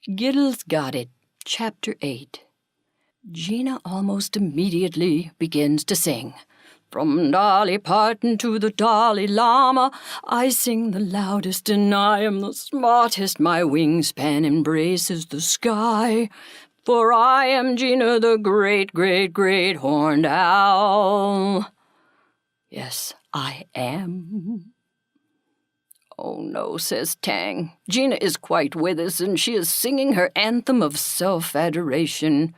Giddel's got it. Chapter 8. Gina almost immediately begins to sing. From Dolly Parton to the Dalai Lama, I sing the loudest and I am the smartest. My wingspan embraces the sky, for I am Gina, the great, great, great horned owl. Yes, I am. Oh no, says Tang. Gina is quite with us, and she is singing her anthem of self-adoration.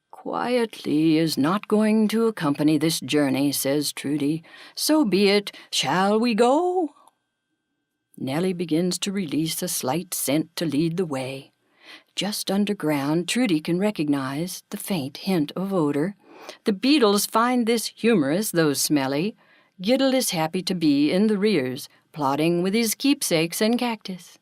Quietly is not going to accompany this journey, says Trudy. So be it. Shall we go? Nellie begins to release a slight scent to lead the way. Just underground, Trudy can recognize the faint hint of odor. The beetles find this humorous, though smelly. Giddel is happy to be in the rears, plodding with his keepsakes and cactus.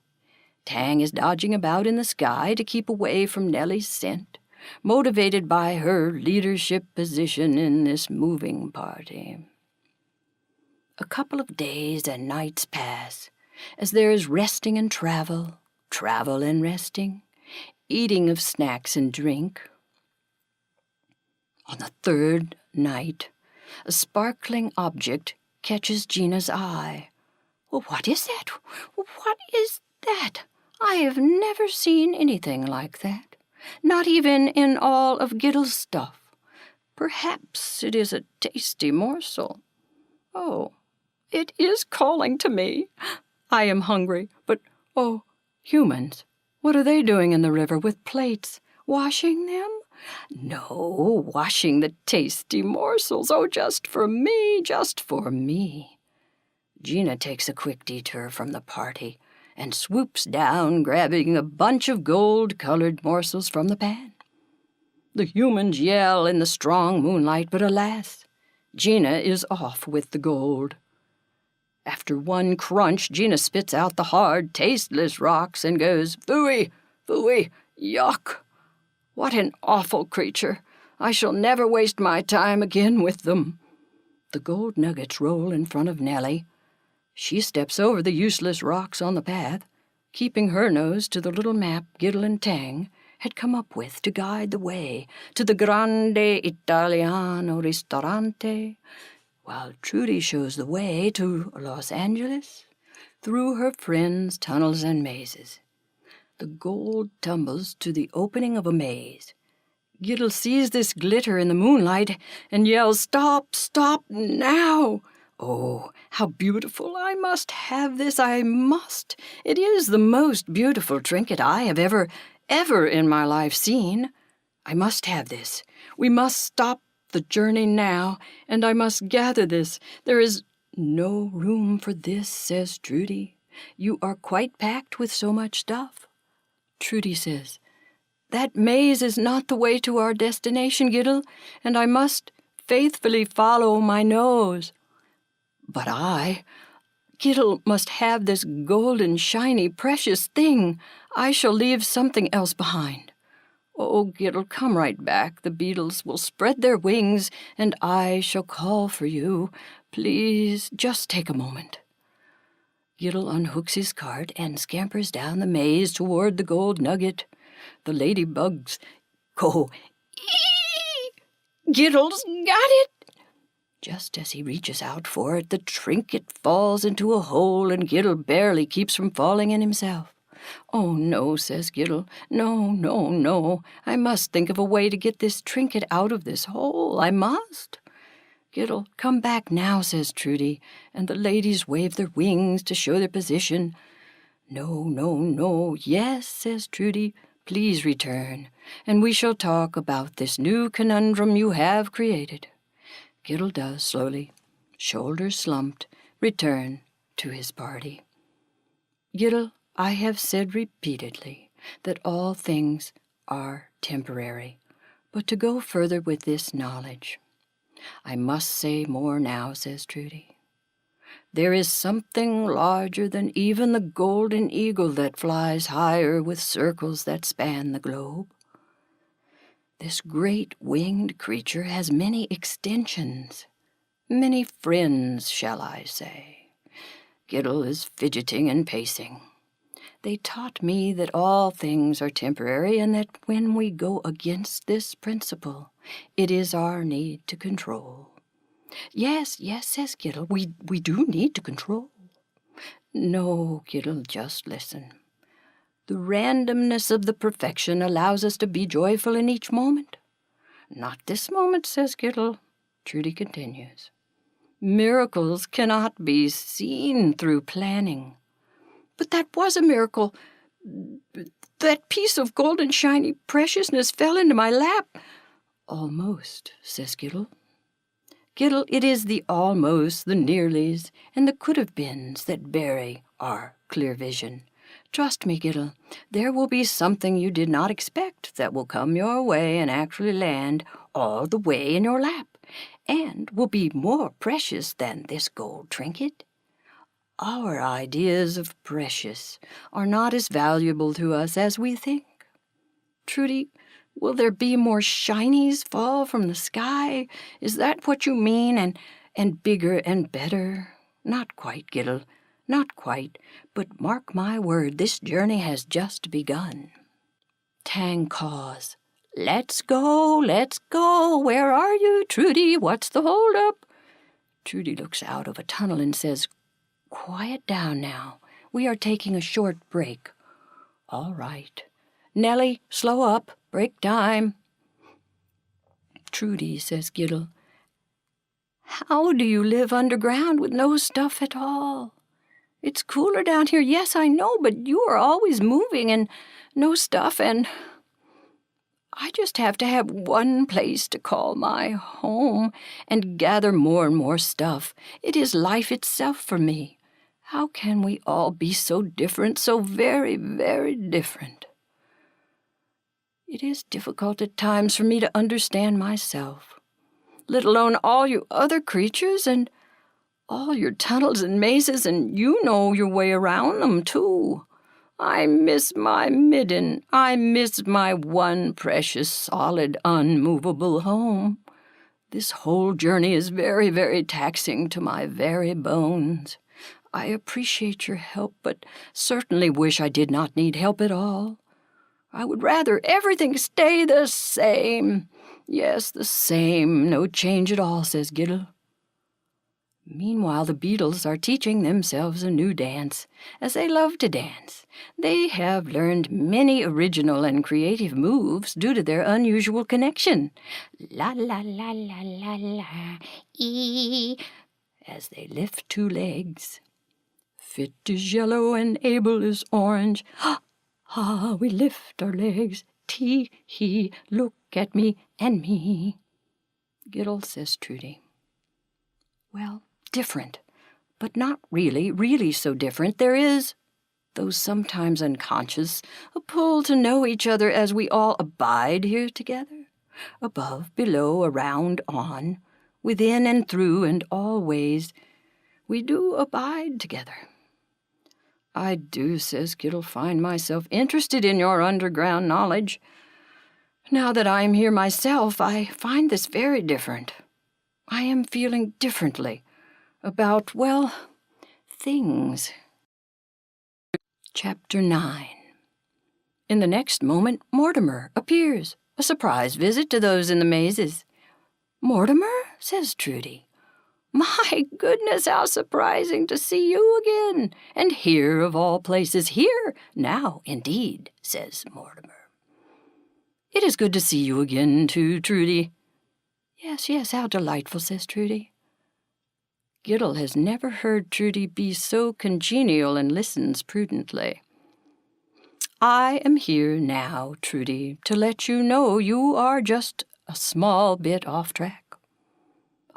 Tang is dodging about in the sky to keep away from Nellie's scent, motivated by her leadership position in this moving party. A couple of days and nights pass, as there is resting and travel and resting, eating of snacks and drink. On the third night, a sparkling object catches Gina's eye. Well, what is that? What is that? I have never seen anything like that. Not even in all of Giddel's stuff. Perhaps it is a tasty morsel. Oh, it is calling to me. I am hungry, but, oh, humans, what are they doing in the river with plates? Washing them? No, washing the tasty morsels. Oh, just for me, just for me. Gina takes a quick detour from the party and swoops down, grabbing a bunch of gold-colored morsels from the pan. The humans yell in the strong moonlight, but alas, Gina is off with the gold. After one crunch, Gina spits out the hard, tasteless rocks and goes, "Phooey, phooey, yuck! What an awful creature! I shall never waste my time again with them." The gold nuggets roll in front of Nellie. She steps over the useless rocks on the path, keeping her nose to the little map Giddel and Tang had come up with to guide the way to the Grande Italiano Ristorante, while Trudy shows the way to Los Angeles through her friends' tunnels and mazes. The gold tumbles to the opening of a maze. Giddel sees this glitter in the moonlight and yells, "Stop, stop, now!" Oh, how beautiful! I must have this, I must. It is the most beautiful trinket I have ever in my life seen. I must have this. We must stop the journey now, and I must gather this. There is no room for this, says Trudy. You are quite packed with so much stuff. Trudy says, that maze is not the way to our destination, Giddel, and I must faithfully follow my nose. But Giddel must have this golden, shiny, precious thing. I shall leave something else behind. Oh, Giddel, come right back. The beetles will spread their wings, and I shall call for you. Please, just take a moment. Giddel unhooks his cart and scampers down the maze toward the gold nugget. The ladybugs go, "Ee! Giddel's got it!" Just as he reaches out for it, the trinket falls into a hole, and Giddel barely keeps from falling in himself. "Oh, no," says Giddel. "No, no, no. I must think of a way to get this trinket out of this hole. I must." "Giddel, come back now," says Trudy, and the ladies wave their wings to show their position. "No, no, no. Yes," says Trudy. "Please return, and we shall talk about this new conundrum you have created." Giddel does slowly, shoulders slumped, return to his party. "Giddel, I have said repeatedly that all things are temporary, but to go further with this knowledge, I must say more now," says Trudy. "There is something larger than even the golden eagle that flies higher with circles that span the globe. This great winged creature has many extensions, many friends, shall I say." Giddel is fidgeting and pacing. They taught me that all things are temporary and that when we go against this principle, it is our need to control. Yes, says Giddel, we do need to control. No, Giddel, just listen. The randomness of the perfection allows us to be joyful in each moment. Not this moment, says Giddel. Trudy continues. Miracles cannot be seen through planning. But that was a miracle. That piece of golden shiny preciousness fell into my lap. Almost, says Giddel. Giddel, it is the almost, the nearlies, and the could-have-beens that bury our clear vision. Trust me, Giddel, there will be something you did not expect that will come your way and actually land all the way in your lap, and will be more precious than this gold trinket. Our ideas of precious are not as valuable to us as we think. Trudy, will there be more shinies fall from the sky? Is that what you mean? And bigger and better? Not quite, Giddel, not quite. But mark my word, this journey has just begun. Tang caws. Let's go, let's go. Where are you, Trudy? What's the hold-up? Trudy looks out of a tunnel and says, Quiet down now. We are taking a short break. All right. Nellie, slow up. Break time. Trudy, says Giddel, how do you live underground with no stuff at all? It's cooler down here, yes, I know, but you are always moving and no stuff, and I just have to have one place to call my home and gather more and more stuff. It is life itself for me. How can we all be so different, so very, very different? It is difficult at times for me to understand myself, let alone all you other creatures and all your tunnels and mazes, and you know your way around them, too. I miss my midden. I miss my one precious, solid, unmovable home. This whole journey is very, very taxing to my very bones. I appreciate your help, but certainly wish I did not need help at all. I would rather everything stay the same. Yes, the same, no change at all, says Giddel. Meanwhile, the beetles are teaching themselves a new dance, as they love to dance. They have learned many original and creative moves due to their unusual connection. La la la la la la, ee, as they lift two legs. Fit is yellow and Abel is orange. Ha! Ah, we lift our legs, tee-hee, look at me and me. Giddel, says Trudy. Well, different, but not really so different. There is, though sometimes unconscious, a pull to know each other as we all abide here together, above, below, around, on, within and through and all ways. We do abide together. I do, says Giddel, find myself interested in your underground knowledge. Now that I am here myself, I find this very different. I am feeling differently about, well, things. Chapter 9. In the next moment, Mortimer appears, a surprise visit to those in the mazes. Mortimer, says Trudy. My goodness, how surprising to see you again, and here of all places, here now, indeed, says Mortimer. It is good to see you again, too, Trudy. Yes, how delightful, says Trudy. Giddel has never heard Trudy be so congenial and listens prudently. I am here now, Trudy, to let you know you are just a small bit off track.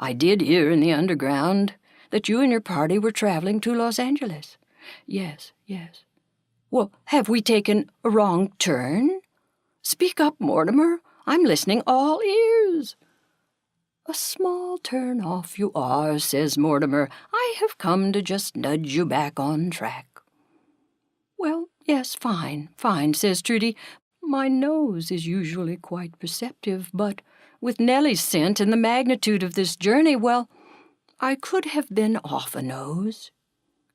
I did hear in the underground that you and your party were traveling to Los Angeles. Yes. Well, have we taken a wrong turn? Speak up, Mortimer. I'm listening all ears. A small turn off you are, says Mortimer. I have come to just nudge you back on track. Well, yes, fine, says Trudy. My nose is usually quite perceptive, but with Nellie's scent and the magnitude of this journey, well, I could have been off a nose.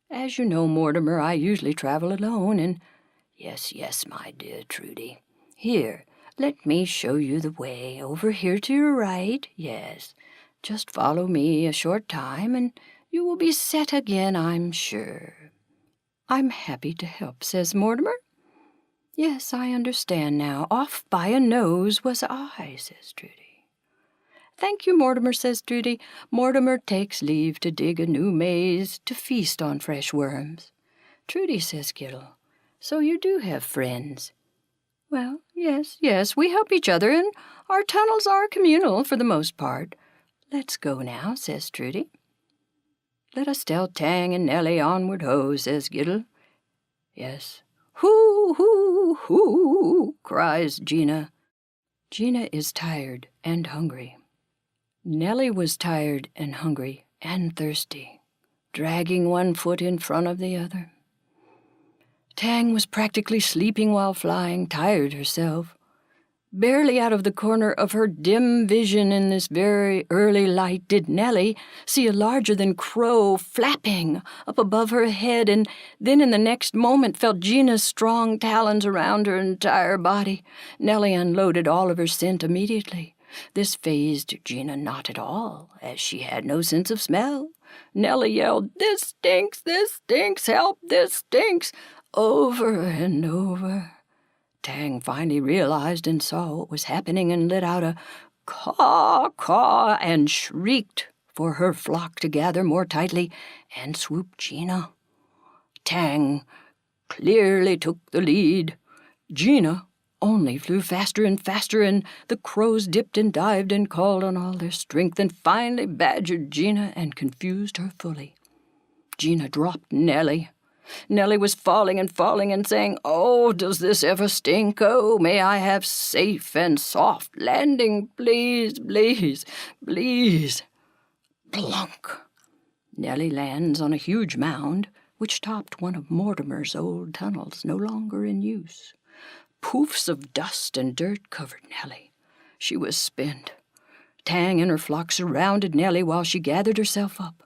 As you know, Mortimer, I usually travel alone, and Yes, yes, my dear Trudy. Here, let me show you the way. Over here to your right, yes. Just follow me a short time, and you will be set again, I'm sure. I'm happy to help, says Mortimer. Yes, I understand now. Off by a nose was I, says Trudy. Thank you, Mortimer, says Trudy. Mortimer takes leave to dig a new maze to feast on fresh worms. Trudy, says Giddel, so you do have friends. Well, yes, we help each other, and our tunnels are communal for the most part. Let's go now, says Trudy. Let us tell Tang and Nellie onward ho, says Giddel. Yes. Hoo, hoo, hoo, cries Gina. Gina is tired and hungry. Nellie was tired and hungry and thirsty, dragging one foot in front of the other. Tang was practically sleeping while flying, tired herself. Barely out of the corner of her dim vision in this very early light did Nellie see a larger-than-crow flapping up above her head, and then in the next moment felt Gina's strong talons around her entire body. Nellie unloaded all of her scent immediately. This fazed Gina not at all, as she had no sense of smell. Nellie yelled, "This stinks, help, this stinks," over and over. Tang finally realized and saw what was happening and let out a caw, caw, and shrieked for her flock to gather more tightly and swoop Gina. Tang clearly took the lead. Gina only flew faster and faster, and the crows dipped and dived and called on all their strength and finally badgered Gina and confused her fully. Gina dropped Nellie. Nellie was falling and saying, "Oh, does this ever stink? Oh, may I have safe and soft landing, please, please, please." Plunk! Nellie lands on a huge mound, which topped one of Mortimer's old tunnels, no longer in use. Poofs of dust and dirt covered Nellie. She was spent. Tang and her flock surrounded Nellie while she gathered herself up.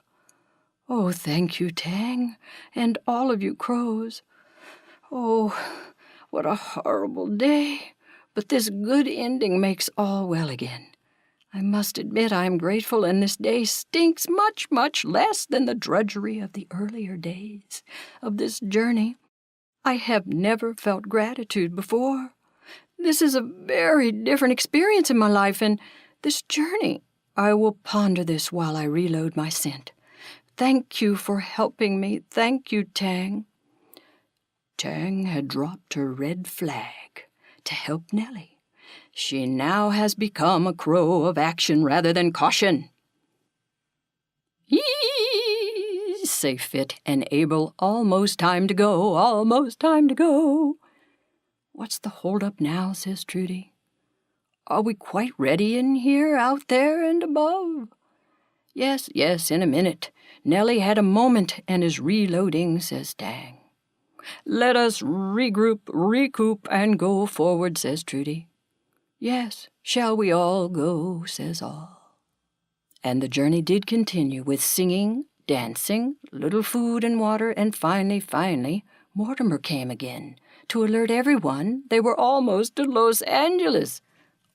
"Oh, thank you, Tang, and all of you crows. Oh, what a horrible day, but this good ending makes all well again. I must admit I am grateful, and this day stinks much, much less than the drudgery of the earlier days of this journey. I have never felt gratitude before. This is a very different experience in my life, and this journey, I will ponder this while I reload my scent. Thank you for helping me. Thank you, Tang." Tang had dropped her red flag to help Nellie. She now has become a crow of action rather than caution. "Yee!" say fit and able. "Almost time to go, almost time to go." "What's the hold-up now?" says Trudy. "Are we quite ready in here, out there, and above?" Yes, in a minute. Nellie had a moment and is reloading, says Tang. "Let us regroup, recoup, and go forward," says Trudy. "Yes, shall we all go?" says all. And the journey did continue with singing, dancing, little food and water, and finally, Mortimer came again to alert everyone they were almost to Los Angeles.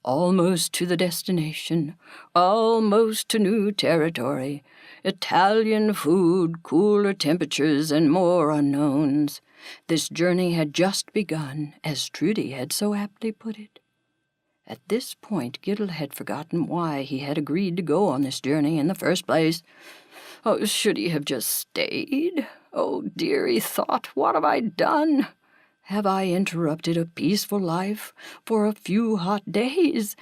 Almost to the destination, almost to new territory, Italian food, cooler temperatures, and more unknowns. This journey had just begun, as Trudy had so aptly put it. At this point, Giddel had forgotten why he had agreed to go on this journey in the first place. Oh, should he have just stayed? Oh, dear, he thought, what have I done? Have I interrupted a peaceful life for a few hot days?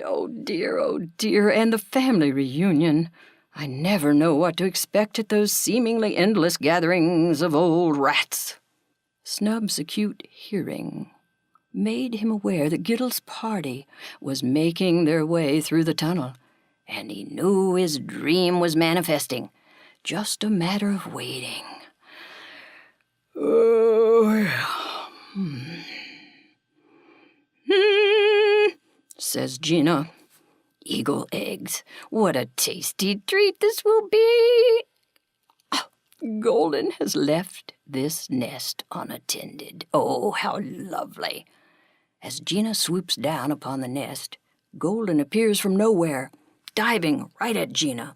Oh, dear, and the family reunion. I never know what to expect at those seemingly endless gatherings of old rats. Snub's acute hearing made him aware that Giddel's party was making their way through the tunnel, and he knew his dream was manifesting. Just a matter of waiting. Says Gina. "Eagle eggs. What a tasty treat this will be." Golden has left this nest unattended. Oh, how lovely! As Gina swoops down upon the nest, Golden appears from nowhere, diving right at Gina.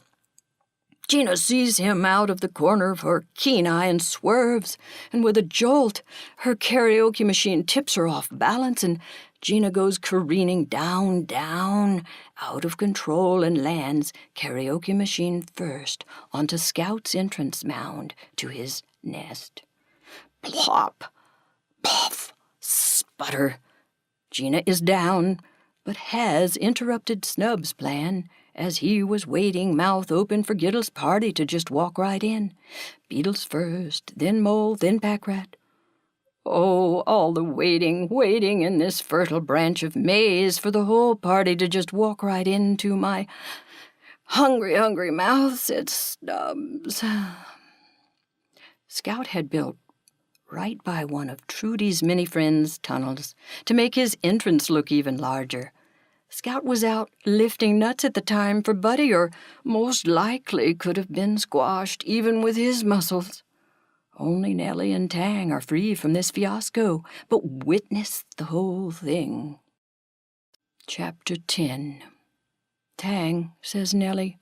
Gina sees him out of the corner of her keen eye and swerves, and with a jolt, her karaoke machine tips her off balance, and Gina goes careening down, out of control, and lands, karaoke machine first, onto Scout's entrance mound to his nest. Plop! Puff! Sputter! Gina is down, but has interrupted Snub's plan, as he was waiting, mouth open, for Giddel's party to just walk right in. Beetles first, then mole, then pack rat. Oh, all the waiting in this fertile branch of maize for the whole party to just walk right into my hungry mouth, said Snubs. Scout had built right by one of Trudy's many friends' tunnels to make his entrance look even larger. Scout was out lifting nuts at the time for Buddy, or most likely could have been squashed even with his muscles. Only Nellie and Tang are free from this fiasco, but witness the whole thing. Chapter 10. Tang, says Nellie.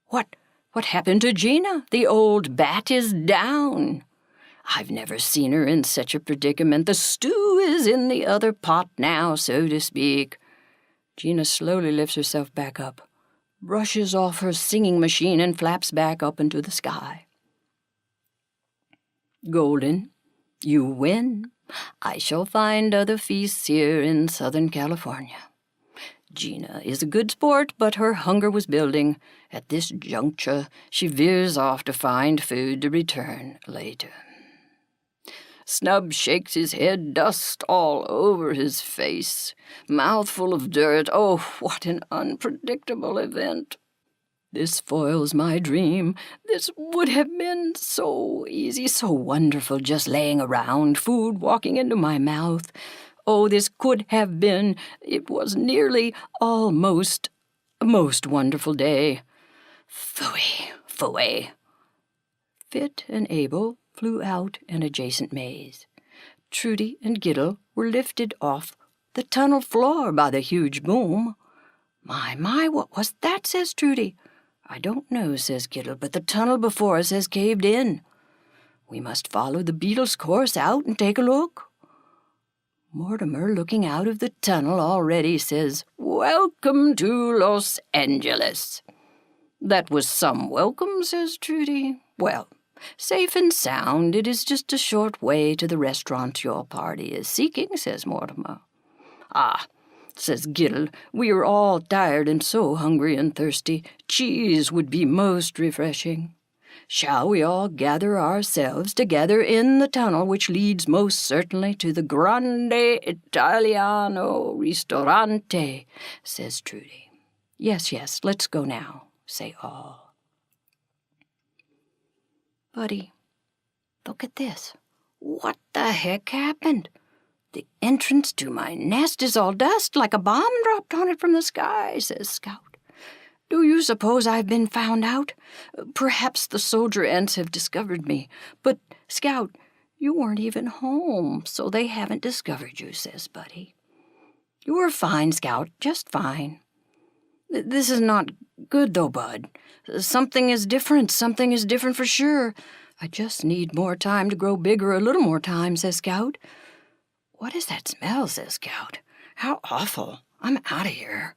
What happened to Gina? The old bat is down. I've never seen her in such a predicament. The stew is in the other pot now, so to speak. Gina slowly lifts herself back up, brushes off her singing machine, and flaps back up into the sky. Golden, you win. I shall find other feasts here in Southern California. Gina is a good sport, but her hunger was building. At this juncture, she veers off to find food to return later. Snub shakes his head, dust all over his face, mouthful of dirt. Oh, what an unpredictable event. This foils my dream. This would have been so easy, so wonderful, just laying around, food walking into my mouth. Oh, this could have been, it was nearly, almost, a most wonderful day. Phooey. Fit and able flew out an adjacent maze. Trudy and Giddel were lifted off the tunnel floor by the huge boom. My, what was that, says Trudy. I don't know, says Giddel, but the tunnel before us has caved in. We must follow the beetle's course out and take a look. Mortimer, looking out of the tunnel already, says, Welcome to Los Angeles. That was some welcome, says Trudy. Well, safe and sound, it is just a short way to the restaurant your party is seeking, says Mortimer. Ah, says Giddel, we are all tired and so hungry and thirsty. Cheese would be most refreshing. Shall we all gather ourselves together in the tunnel which leads most certainly to the Grande Italiano Ristorante, says Trudy. Yes, let's go now, say all. Buddy, look at this. What the heck happened? The entrance to my nest is all dust, like a bomb dropped on it from the sky, says Scout. Do you suppose I've been found out? Perhaps the soldier ants have discovered me. But, Scout, you weren't even home, so they haven't discovered you, says Buddy. You're fine, Scout, just fine. This is not good, though, Bud. Something is different for sure. I just need more time to grow bigger, a little more time, says Scout. What is that smell, says Scout. How awful. I'm out of here.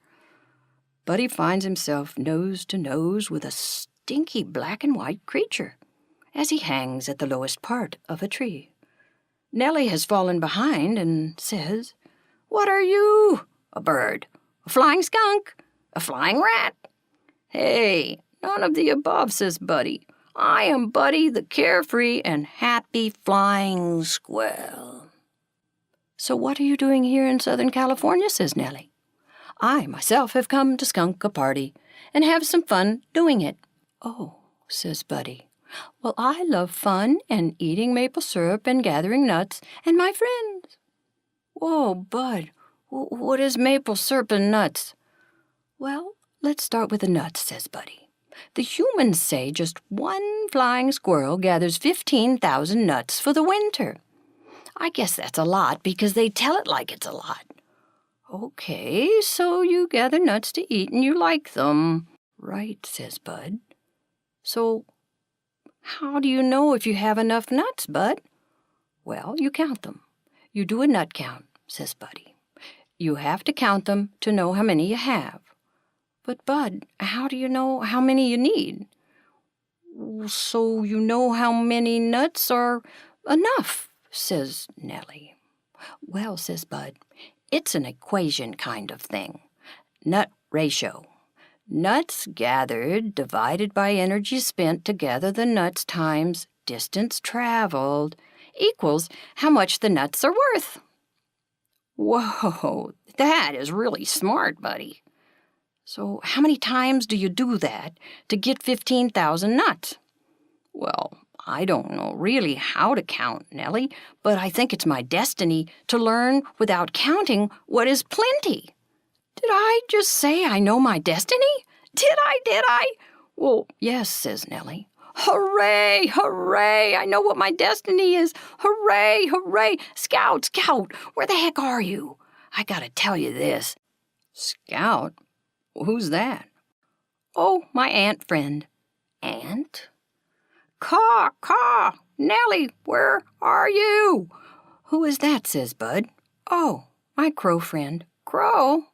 Buddy finds himself nose to nose with a stinky black and white creature as he hangs at the lowest part of a tree. Nellie has fallen behind and says, What are you? A bird? A flying skunk? A flying rat? Hey, none of the above, says Buddy. I am Buddy, the carefree and happy flying squirrel. So what are you doing here in Southern California, says Nellie. I myself have come to skunk a party and have some fun doing it. Oh, says Buddy. Well, I love fun and eating maple syrup and gathering nuts and my friends. Whoa, Bud, what is maple syrup and nuts? Well, let's start with the nuts, says Buddy. The humans say just one flying squirrel gathers 15,000 nuts for the winter. I guess that's a lot because they tell it like it's a lot. Okay, so you gather nuts to eat and you like them. Right, says Bud. So how do you know if you have enough nuts, Bud? Well, you count them. You do a nut count, says Buddy. You have to count them to know how many you have. But, Bud, how do you know how many you need? So you know how many nuts are enough, says Nellie. Well, says Bud, it's an equation kind of thing. Nut ratio. Nuts gathered divided by energy spent to gather the nuts times distance traveled equals how much the nuts are worth. Whoa, that is really smart, Buddy. So how many times do you do that to get 15,000 nuts? Well, I don't know really how to count, Nellie, but I think it's my destiny to learn without counting what is plenty. Did I just say I know my destiny? Did I? Well, yes, says Nellie. Hooray, hooray, I know what my destiny is. Hooray, hooray. Scout, where the heck are you? I gotta tell you this. Scout? Who's that? Oh, my ant friend. Ant? Caw, Nellie, where are you? Who is that, says Bud. Oh, my crow friend. Crow?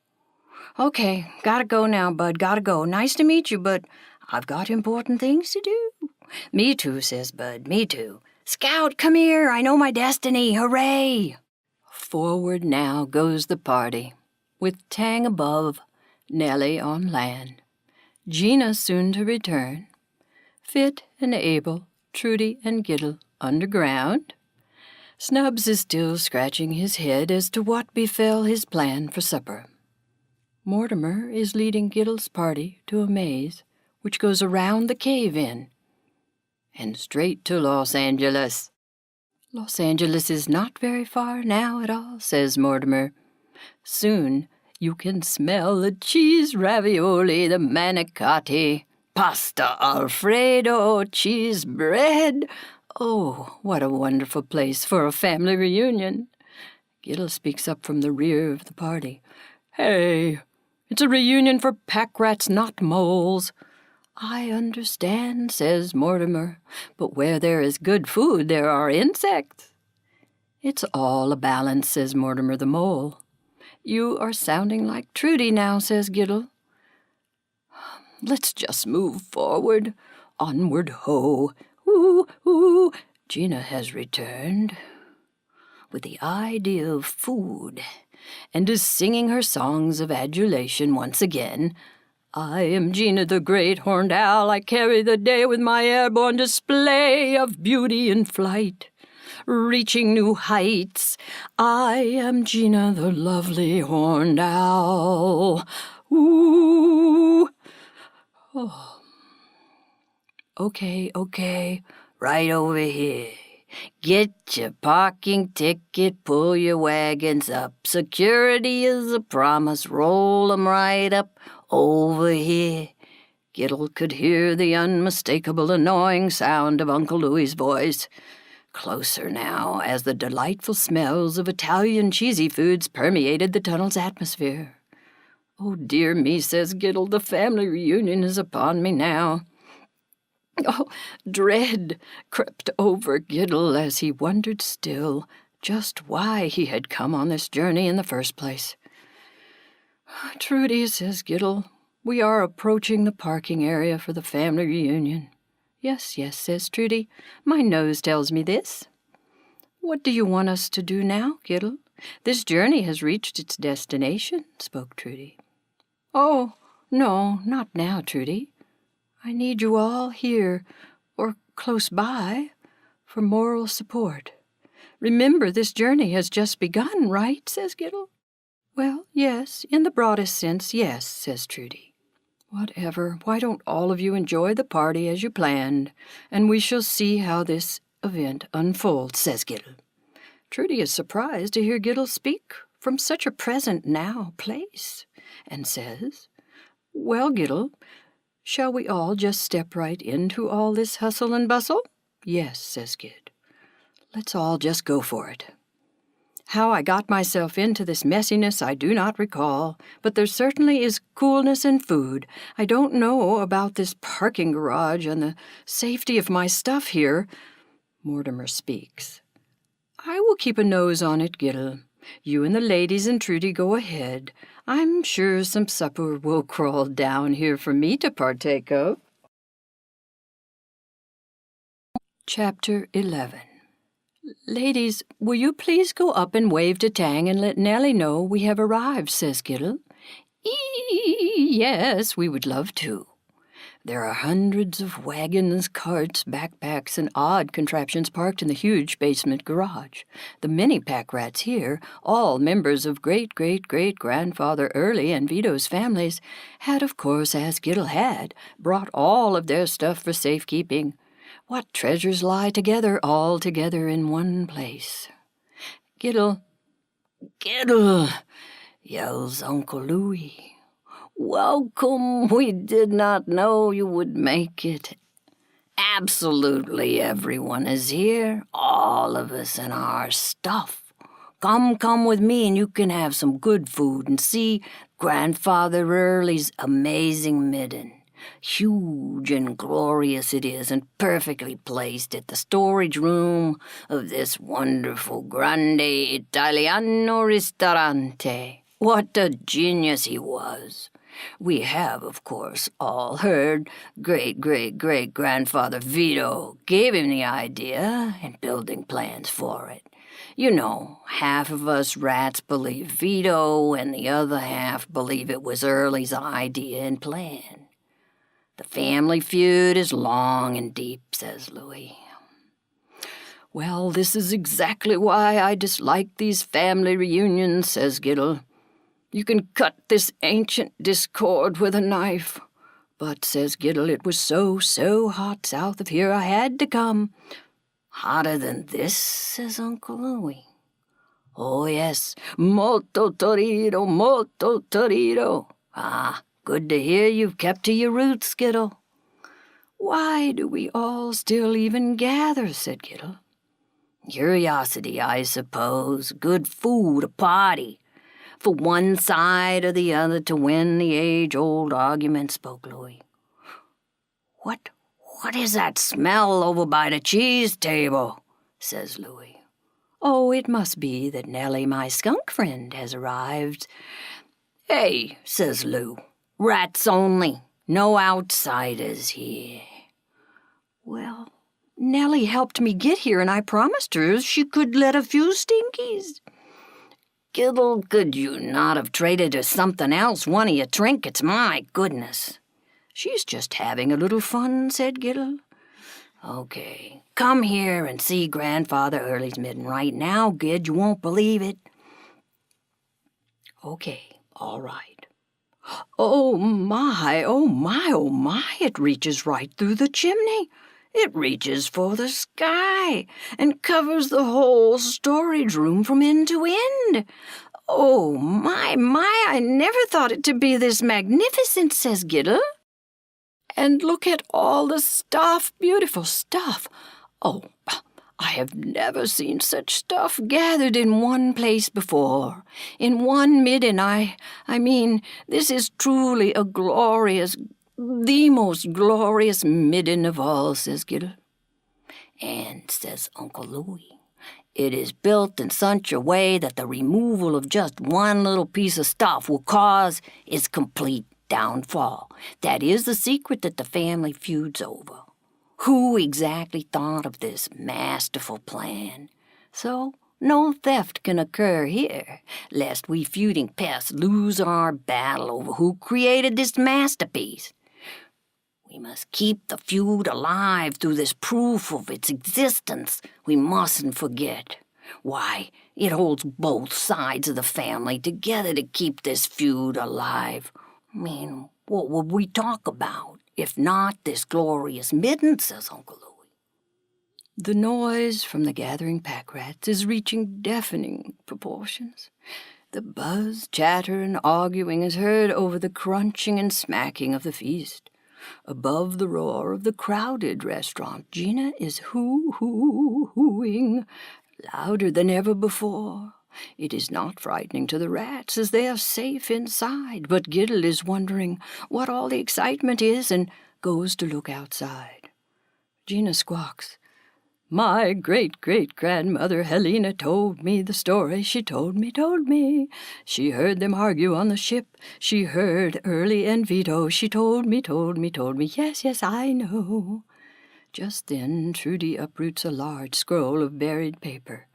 Okay, gotta go now, Bud, gotta go. Nice to meet you, but I've got important things to do. Me too, says Bud, me too. Scout, come here, I know my destiny, hooray! Forward now goes the party, with Tang above, Nellie on land. Gina soon to return. Fit and able, Trudy and Giddel underground. Snubs is still scratching his head as to what befell his plan for supper. Mortimer is leading Giddel's party to a maze which goes around the cave-in and straight to Los Angeles. Los Angeles is not very far now at all, says Mortimer. Soon you can smell the cheese ravioli, the manicotti, pasta alfredo, cheese bread. Oh, what a wonderful place for a family reunion. Giddel speaks up from the rear of the party. Hey, it's a reunion for pack rats, not moles. I understand, says Mortimer, but where there is good food, there are insects. It's all a balance, says Mortimer the mole. You are sounding like Trudy now, says Giddel. Let's just move forward. Onward ho. Ooh, ooh. Gina has returned with the idea of food and is singing her songs of adulation once again. I am Gina the great horned owl. I carry the day with my airborne display of beauty in flight, reaching new heights. I am Gina the lovely horned owl. Ooh. Oh. Okay, right over here. Get your parking ticket, pull your wagons up. Security is a promise, roll 'em right up over here. Giddel could hear the unmistakable annoying sound of Uncle Louie's voice. Closer now, as the delightful smells of Italian cheesy foods permeated the tunnel's atmosphere. Oh, dear me, says Giddel, the family reunion is upon me now. Oh, dread crept over Giddel as he wondered still just why he had come on this journey in the first place. Trudy, says Giddel, we are approaching the parking area for the family reunion. Yes, says Trudy, my nose tells me this. What do you want us to do now, Giddel? This journey has reached its destination, spoke Trudy. Oh, no, not now, Trudy. I need you all here, or close by, for moral support. Remember, this journey has just begun, right, says Giddel. Well, yes, in the broadest sense, yes, says Trudy. Whatever, why don't all of you enjoy the party as you planned, and we shall see how this event unfolds, says Giddel. Trudy is surprised to hear Giddel speak from such a present now place, and says, Well, Giddel, Shall we all just step right into all this hustle and bustle? Yes, says Gid. Let's all just go for it. How I got myself into this messiness I do not recall, but there certainly is coolness in food. I don't know about this parking garage and the safety of my stuff here. Mortimer speaks. I will keep a nose on it, Giddel. You and the ladies and Trudy go ahead. I'm sure some supper will crawl down here for me to partake of. Chapter 11. Ladies, will you please go up and wave to Tang and let Nellie know we have arrived, says Giddel. Yes, we would love to. There are hundreds of wagons, carts, backpacks, and odd contraptions parked in the huge basement garage. The many pack rats here, all members of great-great-great-grandfather Early and Vito's families, had, of course, as Giddel had, brought all of their stuff for safekeeping. What treasures lie together, all together in one place. Giddel, Giddel, yells Uncle Louis. Welcome, we did not know you would make it. Absolutely everyone is here, all of us and our stuff. Come with me and you can have some good food and see Grandfather Early's amazing midden. Huge and glorious it is and perfectly placed at the storage room of this wonderful Grande Italiano Ristorante. What a genius he was. We have, of course, all heard great-great-great-grandfather Vito gave him the idea and building plans for it. You know, half of us rats believe Vito and the other half believe it was Early's idea and plan. The family feud is long and deep, says Louis. Well, this is exactly why I dislike these family reunions, says Giddel. You can cut this ancient discord with a knife. But, says Giddel, it was so hot south of here I had to come. Hotter than this, says Uncle Louis. Oh, yes, molto torrido. Ah, good to hear you've kept to your roots, Giddel. Why do we all still even gather, said Giddel. Curiosity, I suppose. Good food, a party. For one side or the other to win the age-old argument, spoke Louis. What is that smell over by the cheese table, says Louis. Oh, it must be that Nellie, my skunk friend, has arrived. Hey, says Lou. Rats only, no outsiders here. Well, Nellie helped me get here, and I promised her she could let a few stinkies. Giddel, could you not have traded her something else, one of your trinkets? My goodness. She's just having a little fun, said Giddel. Okay, come here and see Grandfather Early's midden right now, Gid. You won't believe it. Okay, all right. Oh my, it reaches right through the chimney. It reaches for the sky and covers the whole storage room from end to end. Oh my, I never thought it to be this magnificent, says Giddel. And look at all the stuff, beautiful stuff. Oh, I have never seen such stuff gathered in one place before. In one midden, I mean, this is truly a glorious, the most glorious midden of all, says Giddel. And, says Uncle Louis, it is built in such a way that the removal of just one little piece of stuff will cause its complete downfall. That is the secret that the family feuds over. Who exactly thought of this masterful plan? So no theft can occur here, lest we feuding pests lose our battle over who created this masterpiece. We must keep the feud alive through this proof of its existence. We mustn't forget. Why, it holds both sides of the family together to keep this feud alive. I mean, what would we talk about, if not this glorious midden, says Uncle Louis. The noise from the gathering pack rats is reaching deafening proportions. The buzz, chatter, and arguing is heard over the crunching and smacking of the feast. Above the roar of the crowded restaurant, Gina is hooing louder than ever before. It is not frightening to the rats, as they are safe inside, but Giddel is wondering what all the excitement is and goes to look outside. Gina squawks, "My great-great-grandmother Helena told me the story. She told me. She heard them argue on the ship. She heard Early and Vito. She told me. Yes, I know." Just then Trudy uproots a large scroll of buried paper,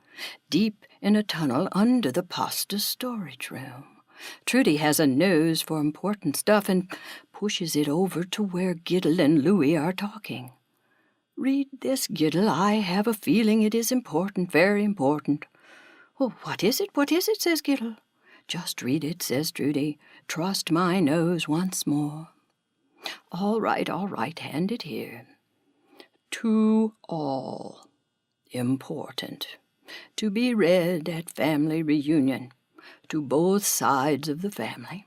deep in a tunnel under the pasta storage room. Trudy has a nose for important stuff and pushes it over to where Giddel and Louie are talking. "Read this, Giddel. I have a feeling it is important, very important." "Oh, what is it, says Giddel. "Just read it," says Trudy. "Trust my nose once more." All right, hand it here. "To all. Important. To be read at family reunion. To both sides of the family.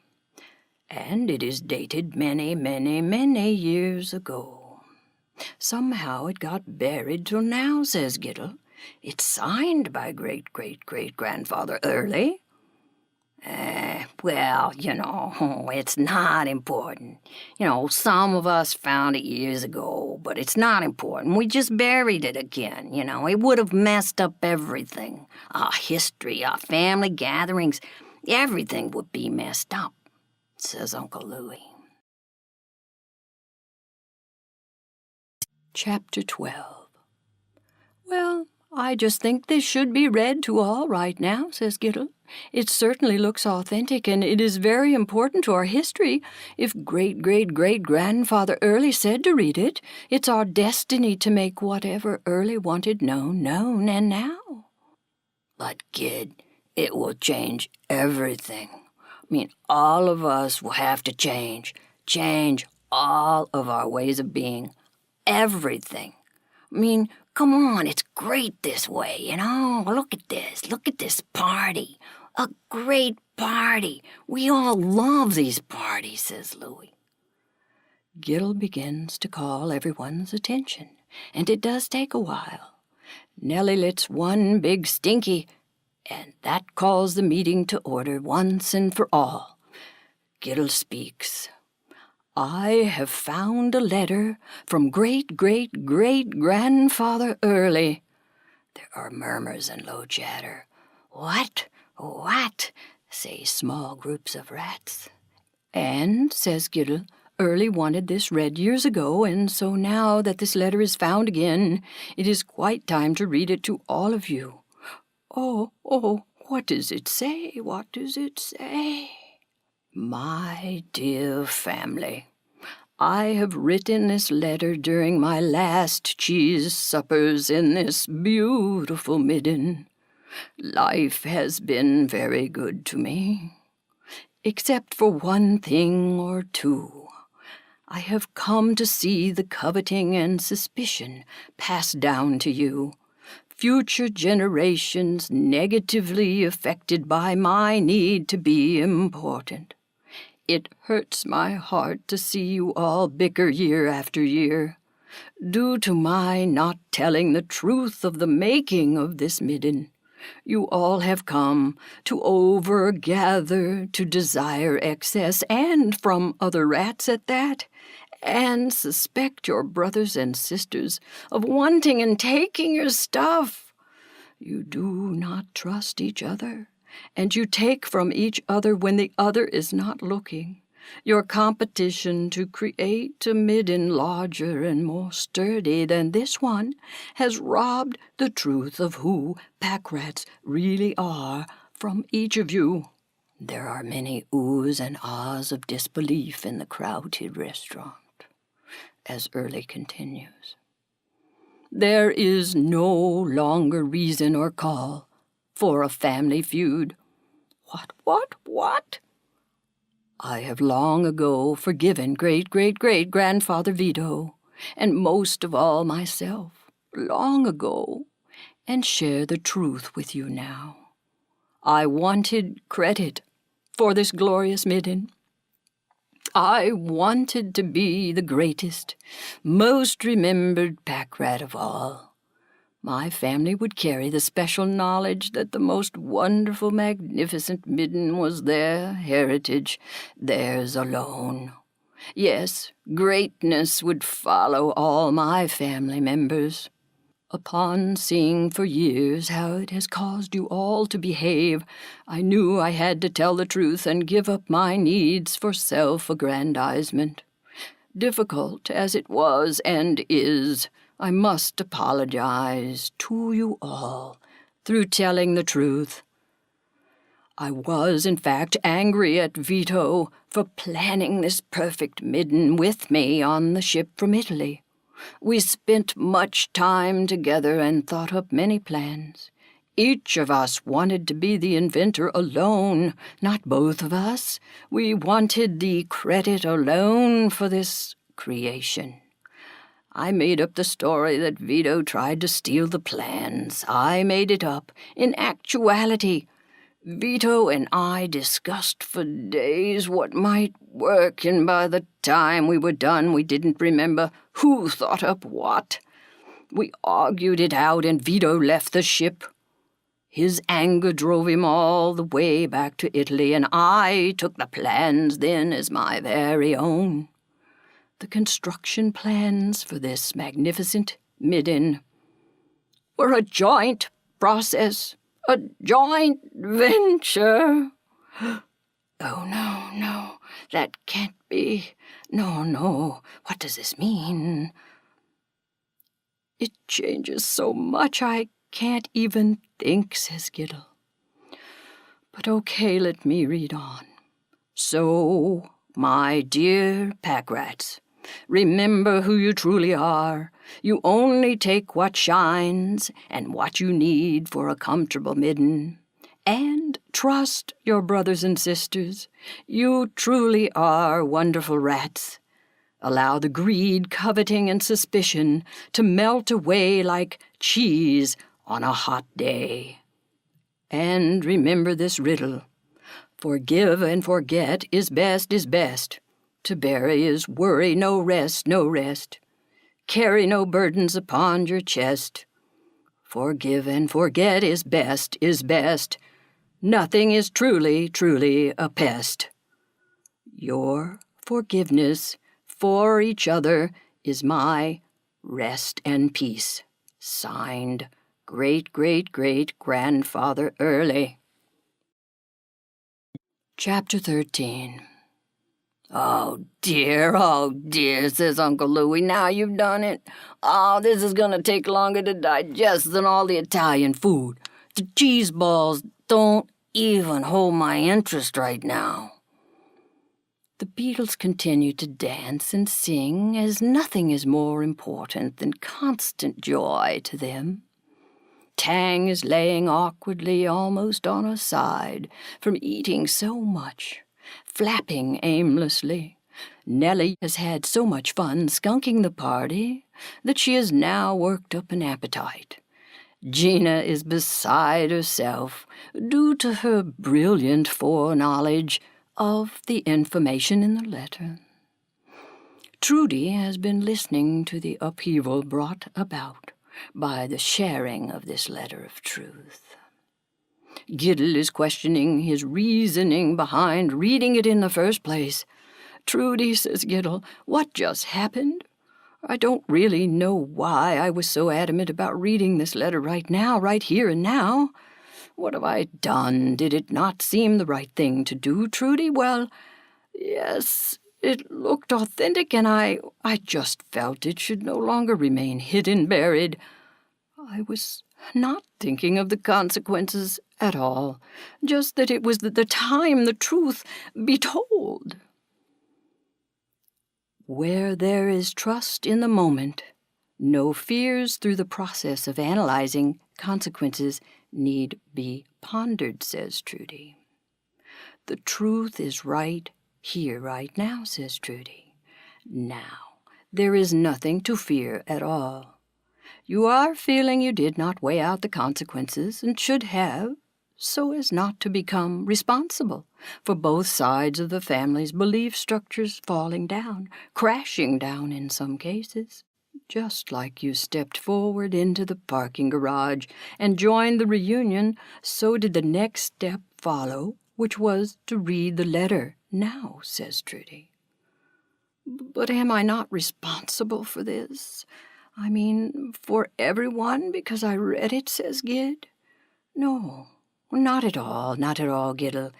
And it is dated many years ago. Somehow it got buried till now," says Giddel. "It's signed by great-great-great-grandfather Early." Well, it's not important. Some of us found it years ago, but it's not important. We just buried it again, It would have messed up everything. Our history, our family gatherings, everything would be messed up, says Uncle Louie. Chapter 12. "Well, I just think this should be read to all right now," says Giddel. "It certainly looks authentic, and it is very important to our history. If great-great-great-grandfather Early said to read it, it's our destiny to make whatever Early wanted known, and now." "But, Gid, it will change everything. All of us will have to change all of our ways of being. Everything. Come on, it's great this way, Look at this party. A great party. We all love these parties," says Louie. Giddel begins to call everyone's attention, and it does take a while. Nellie lets one big stinky, and that calls the meeting to order once and for all. Giddel speaks. "I have found a letter from great-great-great-grandfather Early." There are murmurs and low chatter. What? Say small groups of rats. "And," says Giddel, "Early wanted this read years ago, and so now that this letter is found again, it is quite time to read it to all of you." Oh, what does it say? "My dear family, I have written this letter during my last cheese suppers in this beautiful midden. Life has been very good to me, except for one thing or two. I have come to see the coveting and suspicion passed down to you, future generations negatively affected by my need to be important. It hurts my heart to see you all bicker year after year, due to my not telling the truth of the making of this midden. You all have come to overgather, to desire excess, and from other rats at that, and suspect your brothers and sisters of wanting and taking your stuff. You do not trust each other, and you take from each other when the other is not looking. Your competition to create a midden larger and more sturdy than this one has robbed the truth of who pack rats really are from each of you." There are many oohs and ahs of disbelief in the crowded restaurant, as Early continues. "There is no longer reason or call for a family feud." What? "I have long ago forgiven great-great-great-grandfather Vito, and most of all myself, long ago, and share the truth with you now. I wanted credit for this glorious midden. I wanted to be the greatest, most remembered pack rat of all. My family would carry the special knowledge that the most wonderful, magnificent midden was their heritage, theirs alone. Yes, greatness would follow all my family members. Upon seeing for years how it has caused you all to behave, I knew I had to tell the truth and give up my needs for self-aggrandizement. Difficult as it was and is, I must apologize to you all through telling the truth. I was, in fact, angry at Vito for planning this perfect midden with me on the ship from Italy. We spent much time together and thought up many plans. Each of us wanted to be the inventor alone, not both of us. We wanted the credit alone for this creation. I made up the story that Vito tried to steal the plans. I made it up. In actuality, Vito and I discussed for days what might work, and by the time we were done, we didn't remember who thought up what. We argued it out, and Vito left the ship. His anger drove him all the way back to Italy, and I took the plans then as my very own. The construction plans for this magnificent midden were a joint process. A joint venture. Oh, no, that can't be. No, what does this mean? It changes so much I can't even think, says Giddel. But okay, let me read on. So, my dear pack rats, remember who you truly are. You only take what shines and what you need for a comfortable midden. And trust your brothers and sisters. You truly are wonderful rats. Allow the greed, coveting, and suspicion to melt away like cheese on a hot day. And remember this riddle. Forgive and forget is best. To bury is worry, no rest. Carry no burdens upon your chest. Forgive and forget is best. Nothing is truly a pest. Your forgiveness for each other is my rest and peace. Signed, Great-Great-Great-Grandfather Early. Chapter 13. Oh dear, says Uncle Louie. Now you've done it. Oh, this is going to take longer to digest than all the Italian food. The cheese balls don't even hold my interest right now. The beetles continue to dance and sing as nothing is more important than constant joy to them. Tang is laying awkwardly almost on her side from eating so much, flapping aimlessly. Nellie has had so much fun skunking the party that she has now worked up an appetite. Gina is beside herself due to her brilliant foreknowledge of the information in the letter. Trudy has been listening to the upheaval brought about by the sharing of this letter of truth. Giddel is questioning his reasoning behind reading it in the first place. Trudy, says Giddel, what just happened? I don't really know why I was so adamant about reading this letter right now, right here and now. What have I done? Did it not seem the right thing to do, Trudy? Well, yes, it looked authentic, and I just felt it should no longer remain hidden, buried. I was not thinking of the consequences at all, just that it was the time the truth be told. Where there is trust in the moment, no fears through the process of analyzing consequences need be pondered, says Trudy. The truth is right here, right now, says Trudy. Now, there is nothing to fear at all. You are feeling you did not weigh out the consequences and should have, so as not to become responsible for both sides of the family's belief structures falling down, crashing down in some cases. Just like you stepped forward into the parking garage and joined the reunion, so did the next step follow, which was to read the letter now, says Trudy. But am I not responsible for this? I mean, for everyone because I read it, says Gid. No, not at all, Giddel.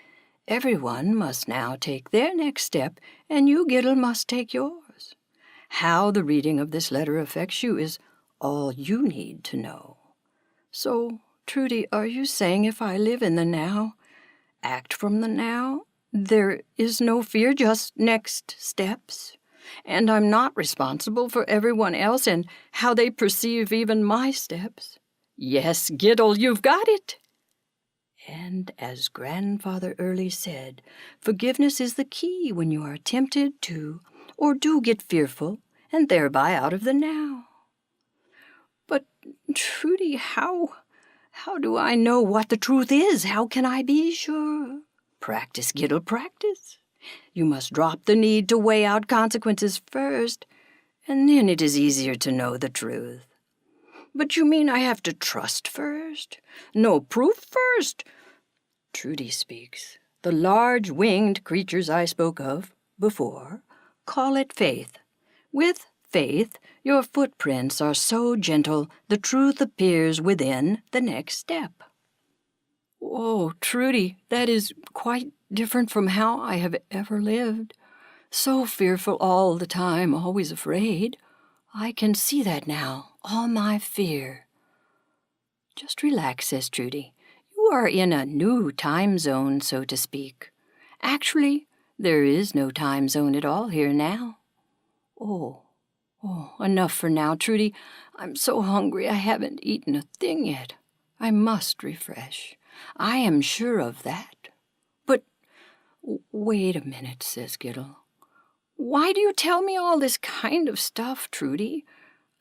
Everyone must now take their next step, and you, Giddel, must take yours. How the reading of this letter affects you is all you need to know. So, Trudy, are you saying if I live in the now, act from the now, there is no fear, just next steps? And I'm not responsible for everyone else and how they perceive even my steps? Yes, Giddel, you've got it. And as Grandfather Early said, forgiveness is the key when you are tempted to or do get fearful and thereby out of the now. But, Trudy, how do I know what the truth is? How can I be sure? Practice, Giddel, practice. You must drop the need to weigh out consequences first, and then it is easier to know the truth. But you mean I have to trust first? No proof first? Trudy speaks. The large winged creatures I spoke of before call it faith. With faith, your footprints are so gentle the truth appears within the next step. Oh, Trudy, that is quite different from how I have ever lived. So fearful all the time, always afraid. I can see that now, all my fear. Just relax, says Trudy. You are in a new time zone, so to speak. Actually, there is no time zone at all here now. Oh, enough for now, Trudy. I'm so hungry I haven't eaten a thing yet. I must refresh. I am sure of that. But wait a minute, says Giddel. Why do you tell me all this kind of stuff, Trudy?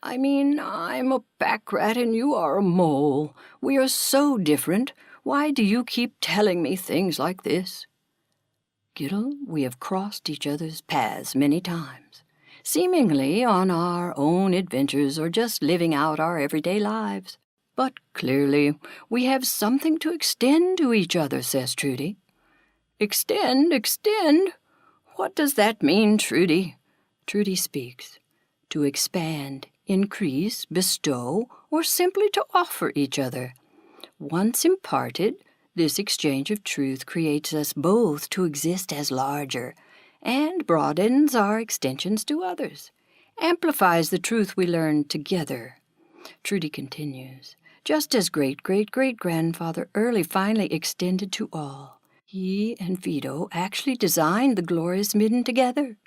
I mean, I'm a pack rat and you are a mole. We are so different. Why do you keep telling me things like this? Giddel, we have crossed each other's paths many times, seemingly on our own adventures or just living out our everyday lives. But clearly we have something to extend to each other, says Trudy. Extend? What does that mean, Trudy? Trudy speaks. To expand, increase, bestow, or simply to offer each other. Once imparted, this exchange of truth creates us both to exist as larger and broadens our extensions to others, amplifies the truth we learn together. Trudy continues. Just as great-great-great-grandfather Early finally extended to all, he and Vito actually designed the glorious midden together.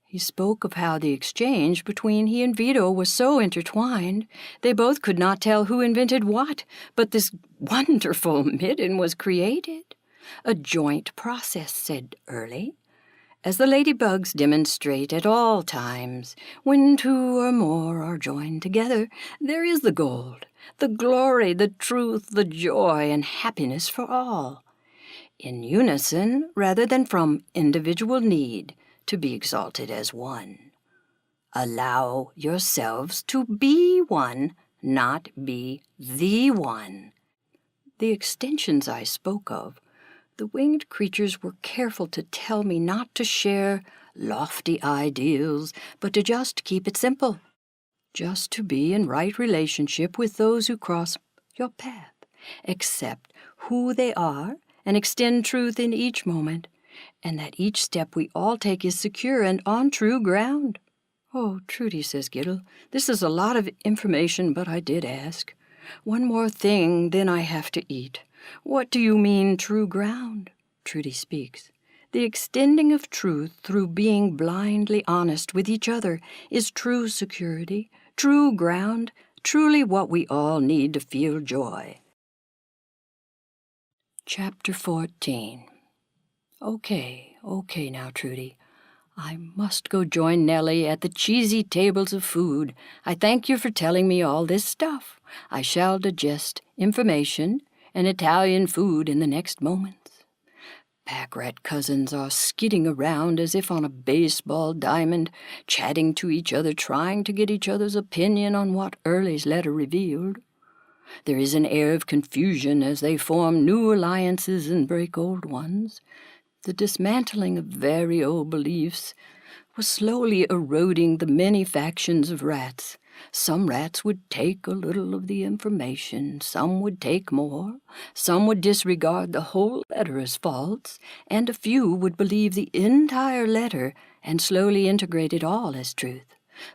He spoke of how the exchange between he and Vito was so intertwined, they both could not tell who invented what, but this wonderful midden was created. A joint process, said Early. As the ladybugs demonstrate at all times, when two or more are joined together, there is the gold, the glory, the truth, the joy, and happiness for all. In unison, rather than from individual need, to be exalted as one. Allow yourselves to be one, not be the one. The extensions I spoke of, the winged creatures were careful to tell me not to share lofty ideals, but to just keep it simple. Just to be in right relationship with those who cross your path. Accept who they are and extend truth in each moment, and that each step we all take is secure and on true ground. Oh, Trudy, says Giddel, this is a lot of information, but I did ask. One more thing, then I have to eat. What do you mean, true ground? Trudy speaks. The extending of truth through being blindly honest with each other is true security, true ground, truly what we all need to feel joy. Chapter 14. Okay now, Trudy. I must go join Nellie at the cheesy tables of food. I thank you for telling me all this stuff. I shall digest information and Italian food in the next moment. Pack-rat cousins are skidding around as if on a baseball diamond, chatting to each other, trying to get each other's opinion on what Early's letter revealed. There is an air of confusion as they form new alliances and break old ones. The dismantling of very old beliefs was slowly eroding the many factions of rats. Some rats would take a little of the information, some would take more, some would disregard the whole letter as false, and a few would believe the entire letter and slowly integrate it all as truth.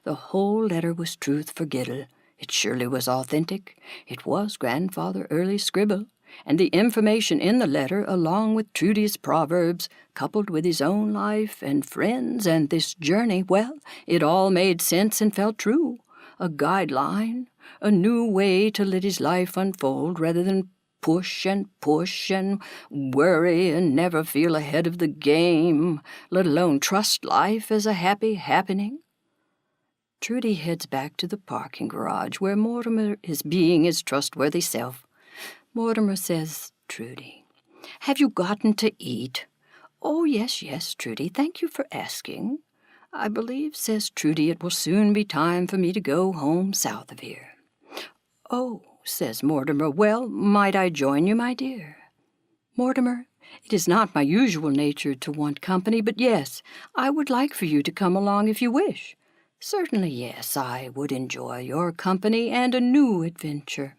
The whole letter was truth for Giddel. It surely was authentic. It was Grandfather Early's scribble, and the information in the letter, along with Trudy's proverbs, coupled with his own life and friends and this journey, well, it all made sense and felt true. A guideline, a new way to let his life unfold rather than push and worry and never feel ahead of the game, let alone trust life as a happy happening. Trudy heads back to the parking garage where Mortimer is being his trustworthy self. Mortimer says, "Trudy, have you gotten to eat?" "Oh, yes, Trudy, thank you for asking." "I believe," says Trudy, "it will soon be time for me to go home south of here." "Oh," says Mortimer, "well, might I join you, my dear?" "Mortimer, it is not my usual nature to want company, but yes, I would like for you to come along if you wish." "Certainly, yes, I would enjoy your company and a new adventure."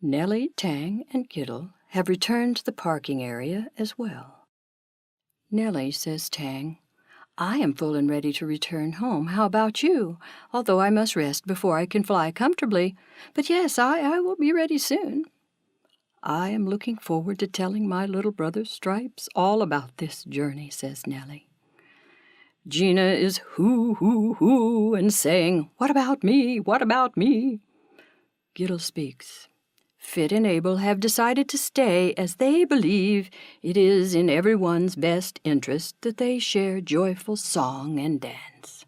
Nellie, Tang, and Giddel have returned to the parking area as well. "Nellie," says Tang, "I am full and ready to return home. How about you? Although I must rest before I can fly comfortably. But yes, I will be ready soon." "I am looking forward to telling my little brother Stripes all about this journey," says Nellie. Gina is hoo, and saying, "What about me? What about me?" Giddel speaks. Fit and Able have decided to stay as they believe it is in everyone's best interest that they share joyful song and dance.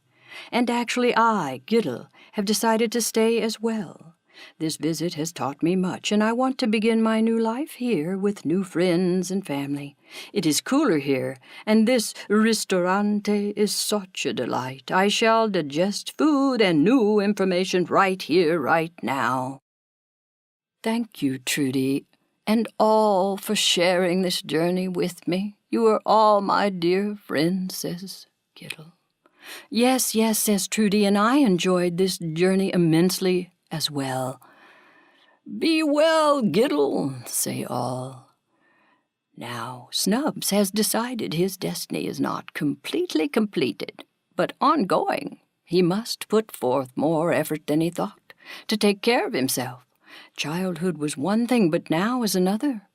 And actually I, Giddel, have decided to stay as well. This visit has taught me much, and I want to begin my new life here with new friends and family. It is cooler here, and this ristorante is such a delight. I shall digest food and new information right here, right now. Thank you, Trudy, and all for sharing this journey with me. You are all my dear friends, says Giddel. Yes, says Trudy, and I enjoyed this journey immensely as well. Be well, Giddel, say all. Now, Snubs has decided his destiny is not completely completed, but ongoing. He must put forth more effort than he thought to take care of himself. Childhood was one thing, but now is another.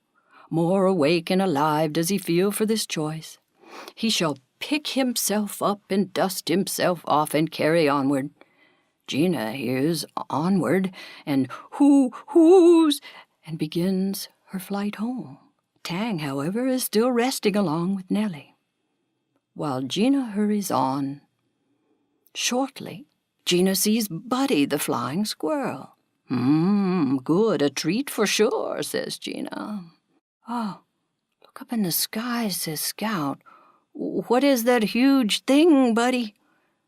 More awake and alive does he feel for this choice. He shall pick himself up and dust himself off and carry onward. Gina hears onward and whoos and begins her flight home. Tang, however, is still resting along with Nellie. While Gina hurries on, shortly, Gina sees Buddy the flying squirrel. Good, a treat for sure, says Gina. Oh, look up in the sky, says Scout. What is that huge thing, Buddy?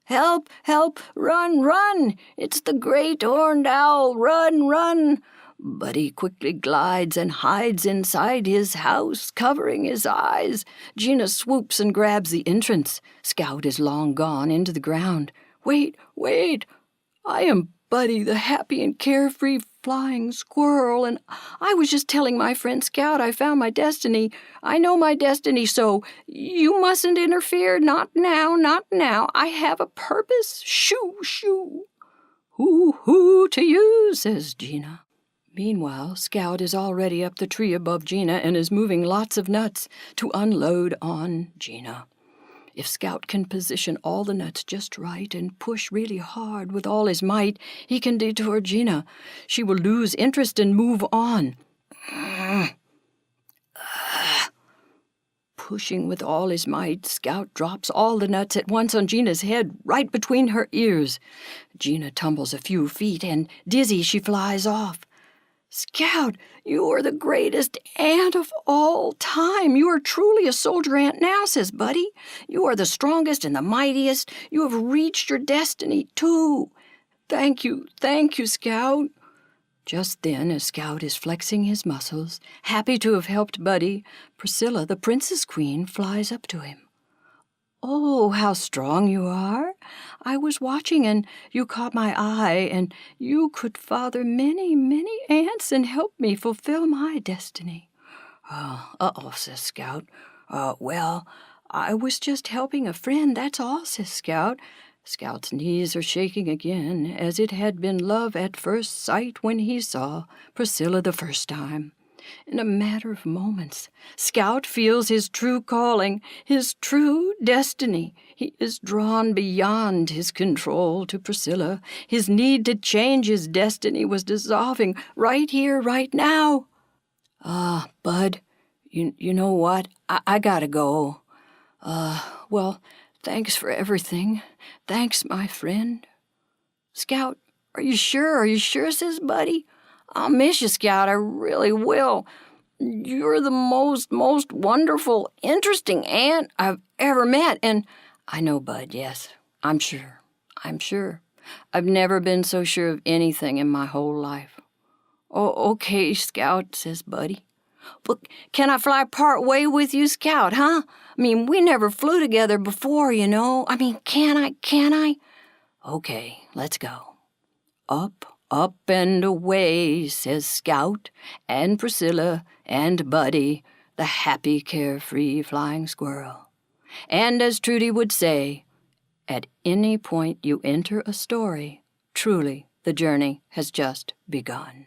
Help, help, run, it's the great horned owl, run. Buddy quickly glides and hides inside his house, covering his eyes. Gina swoops and grabs the entrance. Scout is long gone into the ground. Wait, I am Buddy, the happy and carefree flying squirrel, and I was just telling my friend Scout I found my destiny. I know my destiny, so you mustn't interfere. Not now. I have a purpose. Shoo. Hoo to you, says Gina. Meanwhile, Scout is already up the tree above Gina and is moving lots of nuts to unload on Gina. If Scout can position all the nuts just right and push really hard with all his might, he can detour Gina. She will lose interest and move on. Pushing with all his might, Scout drops all the nuts at once on Gina's head, right between her ears. Gina tumbles a few feet, and dizzy she flies off. Scout, you are the greatest ant of all time. You are truly a soldier ant now, says Buddy. You are the strongest and the mightiest. You have reached your destiny, too. Thank you, Scout. Just then, as Scout is flexing his muscles, happy to have helped Buddy, Priscilla, the princess queen, flies up to him. Oh, how strong you are. I was watching and you caught my eye, and you could father many, many ants and help me fulfill my destiny. Says Scout. Well, I was just helping a friend, that's all, says Scout. Scout's knees are shaking again, as it had been love at first sight when he saw Priscilla the first time. In a matter of moments, Scout feels his true calling, his true destiny. He is drawn beyond his control to Priscilla. His need to change his destiny was dissolving right here, right now. Bud, you know what? I gotta go. Well, thanks for everything. Thanks, my friend. Scout, are you sure? Says Buddy. I'll miss you, Scout. I really will. You're the most wonderful, interesting ant I've ever met. And I know, Bud, yes. I'm sure. I've never been so sure of anything in my whole life. Oh, okay, Scout, says Buddy. But can I fly part way with you, Scout, huh? I mean, we never flew together before, you know. I mean, can I? Okay, let's go. Up and away, says Scout, and Priscilla, and Buddy, the happy, carefree flying squirrel. And as Trudy would say, at any point you enter a story, truly the journey has just begun.